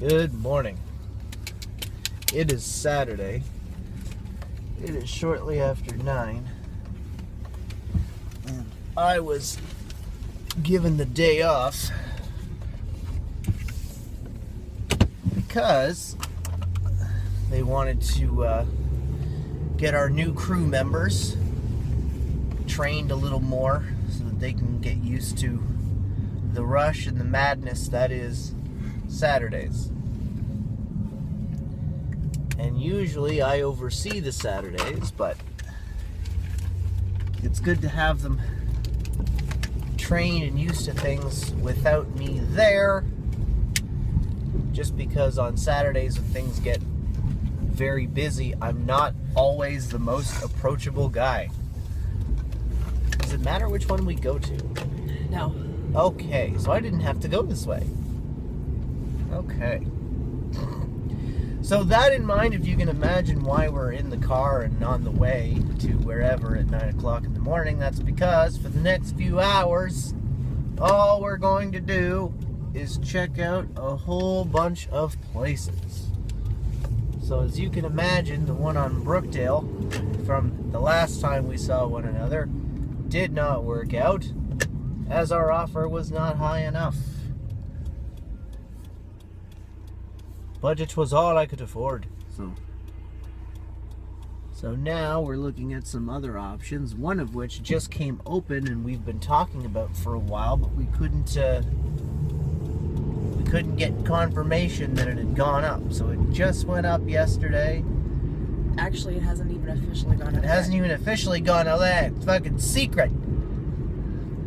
Good morning. It is Saturday. It is shortly after 9. And I was given the day off because they wanted to get our new crew members trained a little more so that they can get used to the rush and the madness that is Saturdays. And usually I oversee the Saturdays, but it's good to have them trained and used to things without me there, just because on Saturdays when things get very busy, I'm not always the most approachable guy. Does it matter which one we go to? No. Okay, so I didn't have to go this way. Okay. So that in mind, if you can imagine why we're in the car and on the way to wherever at 9 o'clock in the morning, that's because for the next few hours, all we're going to do is check out a whole bunch of places. So as you can imagine, the one on Brookdale, from the last time we saw one another, did not work out, as our offer was not high enough. Budget was all I could afford. So now we're looking at some other options, one of which just came open and we've been talking about for a while, but we couldn't get confirmation that it had gone up. So it just went up yesterday. Actually, it hasn't even officially gone up. It hasn't even officially gone up. That fucking secret.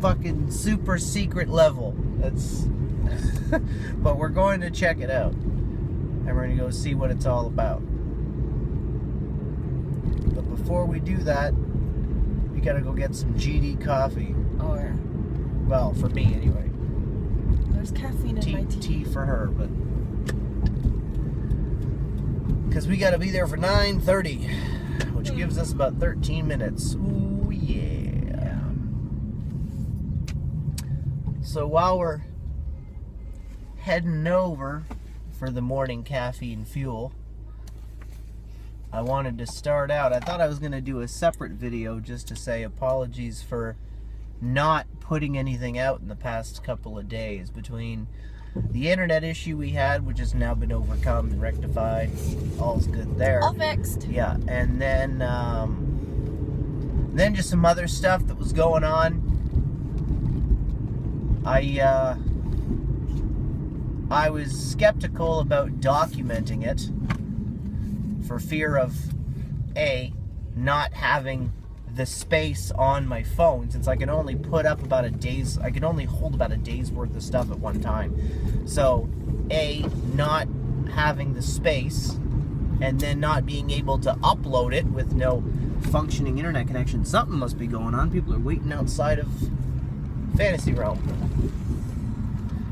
Fucking super secret level. That's but we're going to check it out. And we're going to go see what it's all about. But before we do that, we got to go get some GD coffee. Oh, yeah. Well, for me anyway. There's caffeine in my tea. Tea for her, but because we got to be there for 9:30, which gives us about 13 minutes. Ooh, yeah. So while we're heading over for the morning caffeine fuel, I wanted to start out. I thought I was going to do a separate video just to say apologies for not putting anything out in the past couple of days, between the internet issue we had, which has now been overcome and rectified. All's good there. All fixed. Yeah, and then just some other stuff that was going on. I was skeptical about documenting it for fear of not having the space on my phone, since I can only hold about a day's worth of stuff at one time. So not having the space, and then not being able to upload it with no functioning internet connection. Something must be going on. People are waiting outside of Fantasy Realm.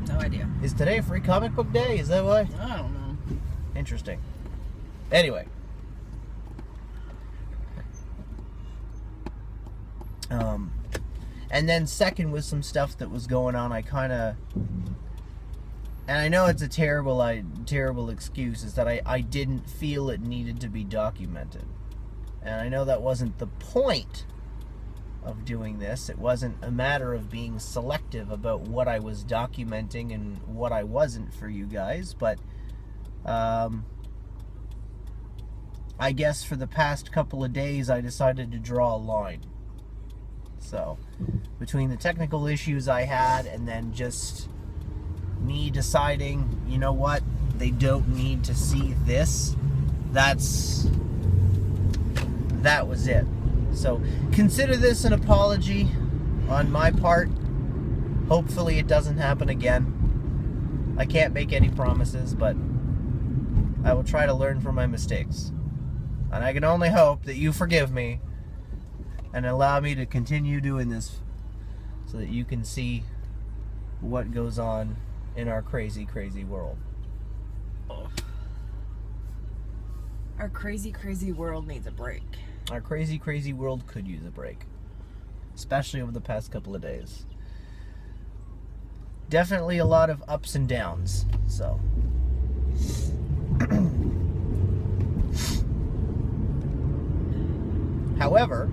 No idea. Is today Free Comic Book Day? Is that why? I don't know. Interesting. Anyway. And then second was some stuff that was going on. And I know it's a terrible excuse, is that I didn't feel it needed to be documented. And I know that wasn't the point of doing this. It wasn't a matter of being selective about what I was documenting and what I wasn't for you guys, but I guess for the past couple of days I decided to draw a line. So between the technical issues I had and then just me deciding, you know what, they don't need to see this, that was it. So consider this an apology on my part. Hopefully it doesn't happen again. I can't make any promises, but I will try to learn from my mistakes. And I can only hope that you forgive me and allow me to continue doing this so that you can see what goes on in our crazy, crazy world. Our crazy, crazy world needs a break. Our crazy, crazy world could use a break. Especially over the past couple of days. Definitely a lot of ups and downs, so. However,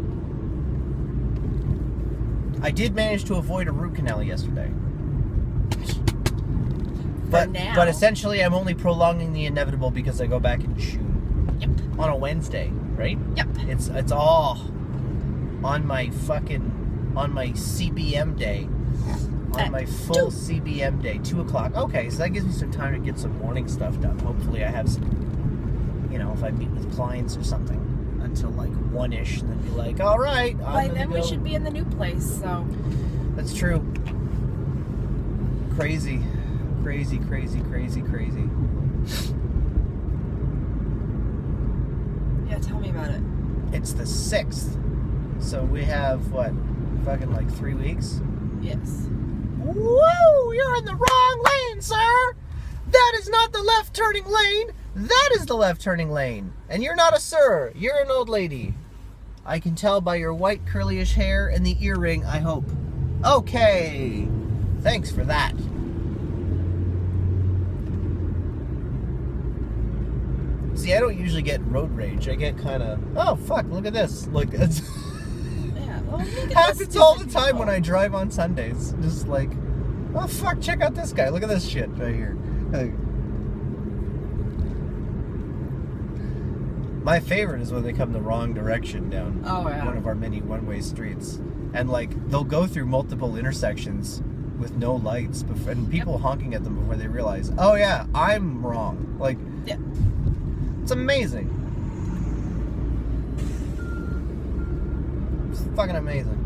I did manage to avoid a root canal yesterday. But essentially, I'm only prolonging the inevitable because I go back in June. Yep. On a Wednesday, right? Yep. It's all on my CBM day. On my full CBM day, 2 o'clock. Okay, so that gives me some time to get some morning stuff done. Hopefully I have some, if I meet with clients or something, until like 1-ish, and then be like, all right. By then we should be in the new place, so. That's true. Crazy. Crazy, crazy, crazy, crazy. Yeah, tell me about it. It's the 6th. So we have, what, fucking like 3 weeks? Yes. Whoa! You're in the wrong lane, sir! That is not the left turning lane! That is the left turning lane! And you're not a sir, you're an old lady. I can tell by your white curlyish hair and the earring, I hope. Okay! Thanks for that. See, I don't usually get road rage. I get kind of, oh, fuck, look at this. Look, it's... Yeah, well, happens all the time when I drive on Sundays. Just like, oh, fuck, check out this guy. Look at this shit right here. Like, my favorite is when they come the wrong direction down one of our many one-way streets. And, like, they'll go through multiple intersections with no lights, and people honking at them before they realize, oh, yeah, I'm wrong. Like... Yeah. It's amazing. It's fucking amazing.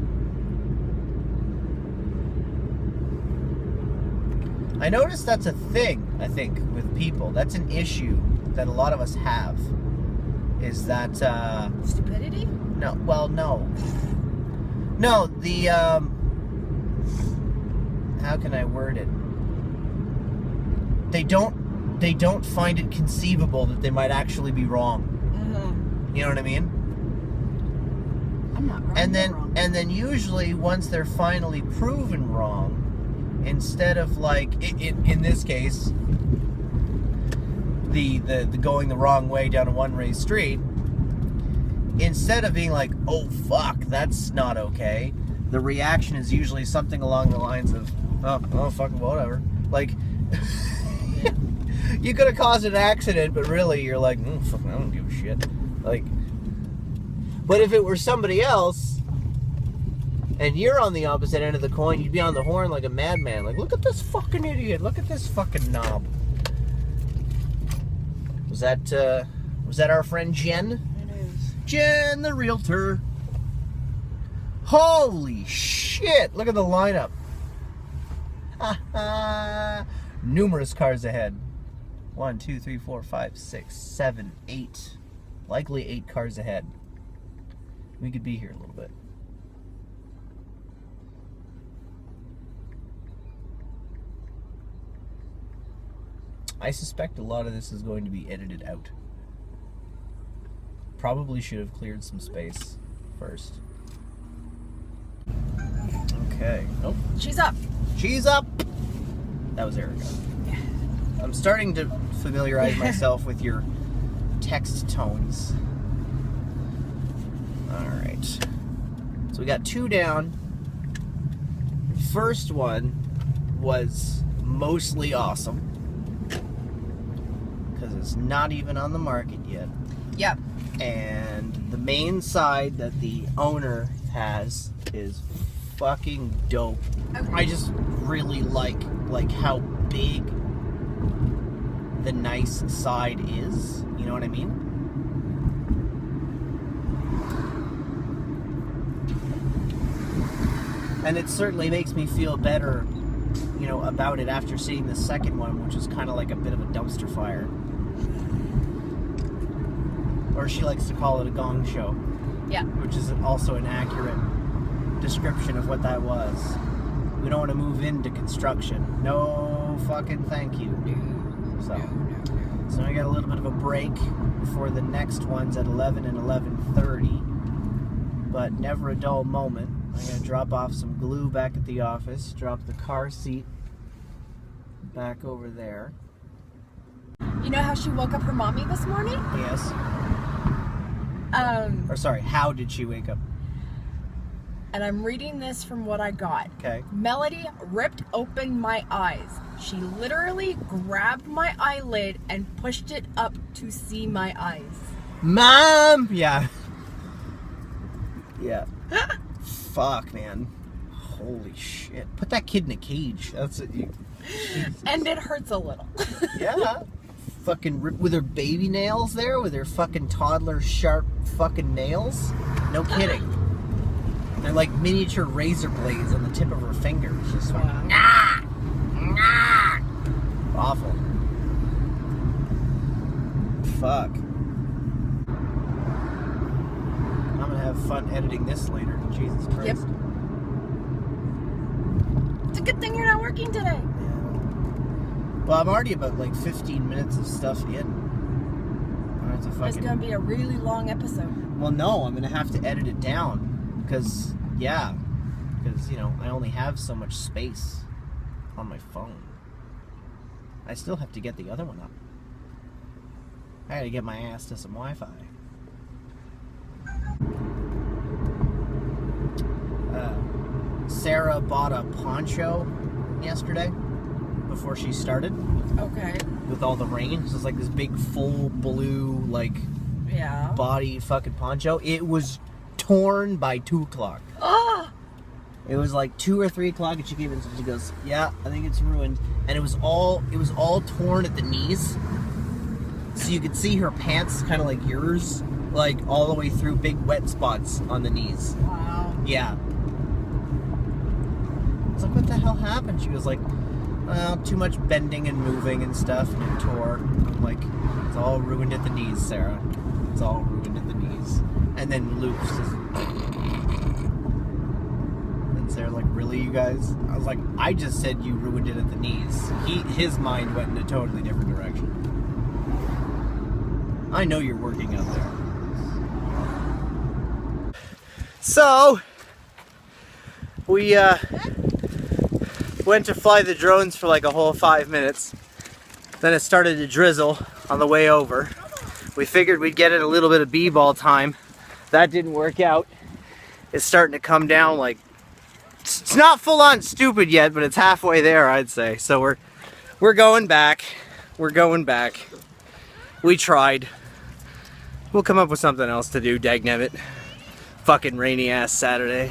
I noticed that's a thing, I think, with people. That's an issue that a lot of us have. Is that, stupidity? No, well, no. No, the, how can I word it? They don't find it conceivable that they might actually be wrong. Mm-hmm. You know what I mean? I'm not wrong. And then usually once they're finally proven wrong, instead of like in this case, the going the wrong way down a one-way street, instead of being like, oh fuck, that's not okay, the reaction is usually something along the lines of, oh fucking whatever. Like. You could have caused an accident, but really you're like, fuck, I don't give a shit. Like, but if it were somebody else, and you're on the opposite end of the coin, you'd be on the horn like a madman. Like, look at this fucking idiot. Look at this fucking knob. Was that our friend Jen? It is. Jen, the realtor. Holy shit! Look at the lineup. Numerous cars ahead. 1, 2, 3, 4, 5, 6, 7, 8. Likely 8 cars ahead. We could be here a little bit. I suspect a lot of this is going to be edited out. Probably should have cleared some space first. Okay. Nope. She's up. She's up! That was Erica. Yeah. I'm starting to familiarize myself with your text tones. Alright. So we got 2 down. First one was mostly awesome. Because it's not even on the market yet. Yep. And the main side that the owner has is fucking dope. Okay. I just really like how big the nice side is. You know what I mean? And it certainly makes me feel better, about it after seeing the second one, which is kind of like a bit of a dumpster fire. Or she likes to call it a gong show. Yeah. Which is also an accurate description of what that was. We don't want to move into construction. No fucking thank you. So I got a little bit of a break before the next one's at 11 and 11:30. But never a dull moment. I'm going to drop off some glue back at the office, drop the car seat back over there. You know how she woke up her mommy this morning? Yes. Or sorry, how did she wake up? And I'm reading this from what I got. Okay. Melody ripped open my eyes. She literally grabbed my eyelid and pushed it up to see my eyes. Mom! Yeah. Yeah. Fuck, man. Holy shit. Put that kid in a cage. That's it. And it hurts a little. Yeah. Fucking with her baby nails there, with her fucking toddler sharp fucking nails. No kidding. They're like miniature razor blades on the tip of her fingers. Just like, nah! Nah! Awful. Fuck. I'm gonna have fun editing this later. Jesus Christ. Yep. It's a good thing you're not working today. Yeah. Well, I'm already about like 15 minutes of stuff in. It's gonna be a really long episode. Well, no, I'm gonna have to edit it down. Because, you know, I only have so much space on my phone. I still have to get the other one up. I gotta get my ass to some Wi-Fi. Sarah bought a poncho yesterday before she started. Okay. With all the rain. So it's like this big full blue, like, body fucking poncho. It was torn by 2 o'clock. Oh! It was like 2 or 3 o'clock, and she came in and she goes, "Yeah, I think it's ruined." And it was all torn at the knees, so you could see her pants, kind of like yours, like all the way through, big wet spots on the knees. Wow. Yeah. I was like, "What the hell happened?" She was like, "Well, too much bending and moving and stuff, and it tore." I'm like, "It's all ruined at the knees, Sarah. It's all ruined at the knees." And then Luke's just... And Sarah like, "Really, you guys?" I was like, "I just said you ruined it at the knees." His mind went in a totally different direction. I know you're working out there. So, we went to fly the drones for like a whole 5 minutes. Then it started to drizzle on the way over. We figured we'd get in a little bit of b-ball time. That didn't work out. It's starting to come down like... It's not full-on stupid yet, but it's halfway there, I'd say. So we're going back. We're going back. We tried. We'll come up with something else to do, dagnabbit. Fucking rainy-ass Saturday.